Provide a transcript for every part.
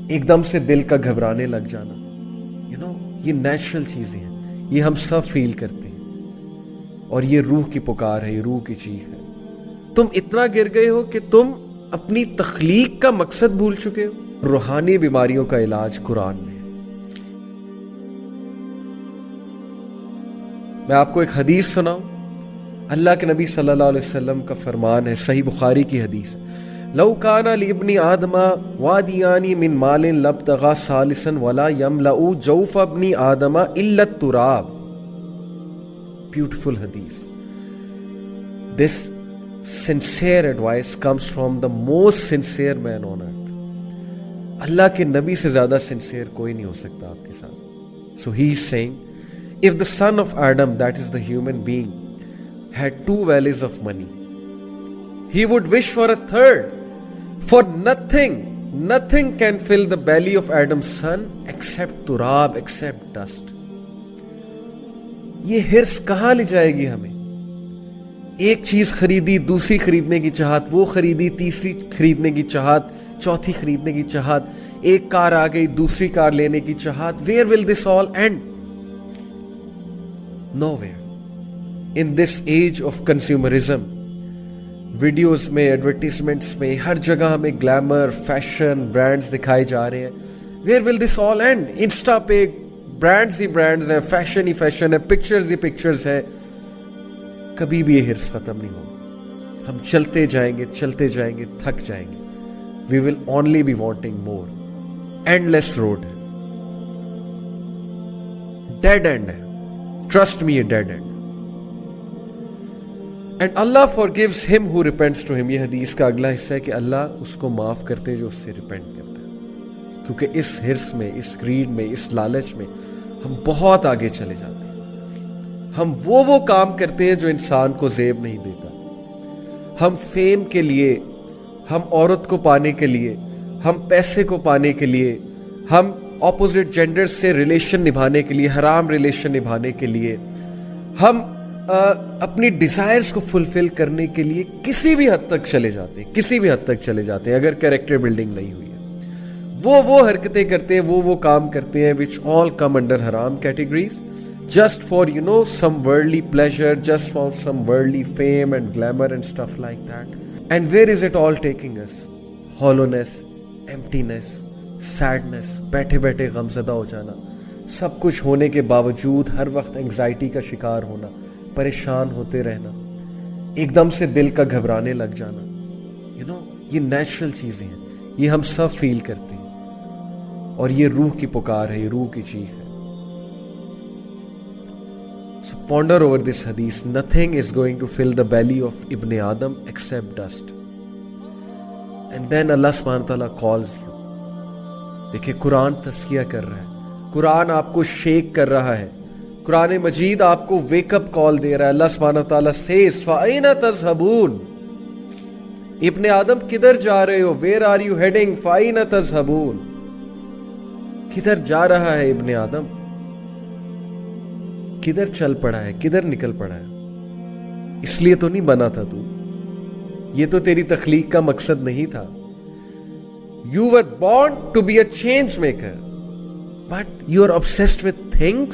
ایک دم سے دل کا گھبرانے لگ جانا، یہ نیچرل چیزیں ہیں، یہ ہم سب فیل کرتے ہیں، اور یہ روح کی پکار ہے، یہ روح کی چیخ ہے۔ تم اتنا گر گئے ہو کہ تم اپنی تخلیق کا مقصد بھول چکے ہو۔ روحانی بیماریوں کا علاج قرآن میں ہے۔ میں آپ کو ایک حدیث سناؤں۔ اللہ کے نبی صلی اللہ علیہ وسلم کا فرمان ہے، صحیح بخاری کی حدیث، لو کان لابن آدم وادیان من مال لابتغى ثالثا ولا يملأ جوف ابن آدم الا التراب۔ Beautiful hadith. This sincere advice comes from the most sincere man on earth. اللہ کے نبی سے زیادہ sincere کوئی نہیں ہو سکتا آپ کے ساتھ۔ So he is saying, if the son of Adam, that is the human being, had 2 valleys of money, he would wish for a third. For nothing can fill the belly of Adam's son except turab, except dust. یہ ہرس کہاں لے جائے گی ہمیں؟ ایک چیز خریدی، دوسری خریدنے کی چاہت، وہ خریدی، تیسری خریدنے کی چاہت، چوتھی خریدنے کی چاہت، ایک کار آ گئی، دوسری کار لینے کی چاہت۔ Where will this all end? Nowhere. In this age of consumerism, videos میں، ایڈورٹیزمنٹس میں، ہر جگہ ہمیں گلیمر، فیشن، برانڈز دکھائے جا رہے ہیں۔ Where will this all and? Insta پہ برانڈز ہی برانڈز ہیں، فیشن ہی فیشن ہے، پکچرز ہی پکچرز ہیں۔ کبھی بھی یہ ہرس ختم نہیں ہوگا۔ ہم چلتے جائیں گے، تھک جائیں گے۔ We will only be wanting more. Endless road ہے، ڈیڈ اینڈ ہے، ٹرسٹ می، یہ dead end. And Allah forgives him who repents to him۔ یہ حدیث کا اگلا حصہ ہے کہ اللہ اس کو معاف کرتے جو اس سے ریپینٹ کرتا ہے، کیونکہ اس ہرس میں، اس گریڈ میں، اس لالچ میں ہم بہت آگے چلے جاتے ہیں۔ ہم وہ کام کرتے ہیں جو انسان کو زیب نہیں دیتا۔ ہم فیم کے لیے، ہم عورت کو پانے کے لیے، ہم پیسے کو پانے کے لیے، ہم اپوزٹ جینڈر سے ریلیشن نبھانے کے لیے، حرام ریلیشن نبھانے کے لیے، ہم اپنی ڈیزائرز کو فلفل کرنے کے لیے کسی بھی حد تک چلے جاتے ہیں اگر کیریکٹر بلڈنگ نہیں ہوئی ہے۔ وہ حرکتیں کرتے ہیں، وہ کام کرتے ہیں which all come under haram categories just for some worldly pleasure, just for some worldly fame and glamour and stuff like that. And where is it all taking us? Hollowness, emptiness, sadness، بیٹھے بیٹھے غمزدہ ہو جانا، سب کچھ ہونے کے باوجود ہر وقت anxiety کا شکار ہونا، پریشان ہوتے رہنا، ایک دم سے دل کا گھبرانے لگ جانا۔ یہ نیچرل چیزیں ہیں، یہ ہم سب فیل کرتے ہیں، اور یہ روح کی پکار ہے، یہ روح کی چیخ ہے۔ So ponder over this hadith. Nothing is going to fill the belly of Ibn Adam except dust. And then Allah subhanahu wa ta'ala calls you. دیکھیں قرآن تذکیہ کر رہا ہے، قرآن آپ کو شیک کر رہا ہے، قرآن مجید آپ کو ویک اپ کال دے رہا ہے۔ اللہ سبحانہ وتعالیٰ says فَأَيْنَ تَذْهَبُونَ، ابن آدم کدھر جا رہے ہو؟ Where are you heading؟ فَأَيْنَ تَذْهَبُونَ، کدھر جا رہا ہے ابن آدم؟ کدھر چل پڑا ہے، کدھر نکل پڑا ہے؟ اس لیے تو نہیں بنا تھا تو، یہ تو تیری تخلیق کا مقصد نہیں تھا۔ You were born to be a change maker, but you are obsessed with things.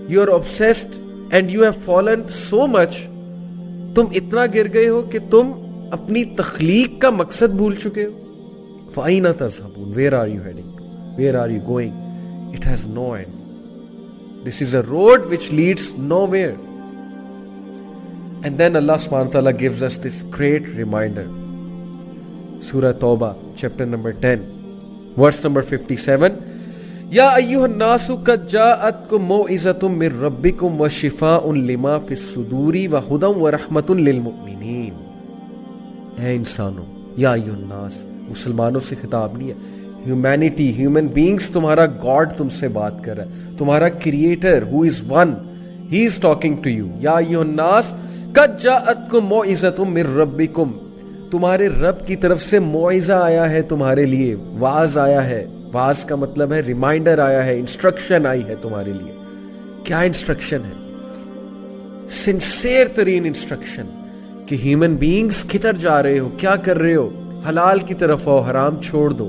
You are obsessed and you have fallen so much. تم اتنا گر گئے ہو کہ تم اپنی تخلیق کا مقصد بھول چکے ہو۔ فَأَيْنَ تَذْهَبُونَ، Where are you heading? Where are you going? It has no end. This is a road which leads nowhere. And then Allah subhanahu wa ta'ala gives us this great reminder. Surah Tawbah, chapter number 10, verse number 57. Ya ayyuhan nasu qad ja'atkum maw'izatun min rabbikum wa shifaa'un lima fis suduri wa hudan wa rahmatun lil mu'minin. اے انسانوں، یا ايها الناس، مسلمانوں سے خطاب نہیں ہے، humanity, human beings, تمہارا گاڈ تم سے بات کر رہا ہے، تمہارا creator who is one, he is talking to you. یا ايها الناس قد جاءتكم موعظة من ربكم، تمہارے رب کی طرف سے موعظہ آیا ہے تمہارے لیے، واعظ آیا ہے۔ واعظ کا مطلب ہے ریمائنڈر آیا ہے، انسٹرکشن آئی ہے تمہارے لیے۔ کیا انسٹرکشن ہے؟ سنسیئر ترین انسٹرکشن کہ ہیومن بینگز کدھر جا رہے ہو، کیا کر رہے ہو، حلال کی طرف آؤ، حرام چھوڑ دو،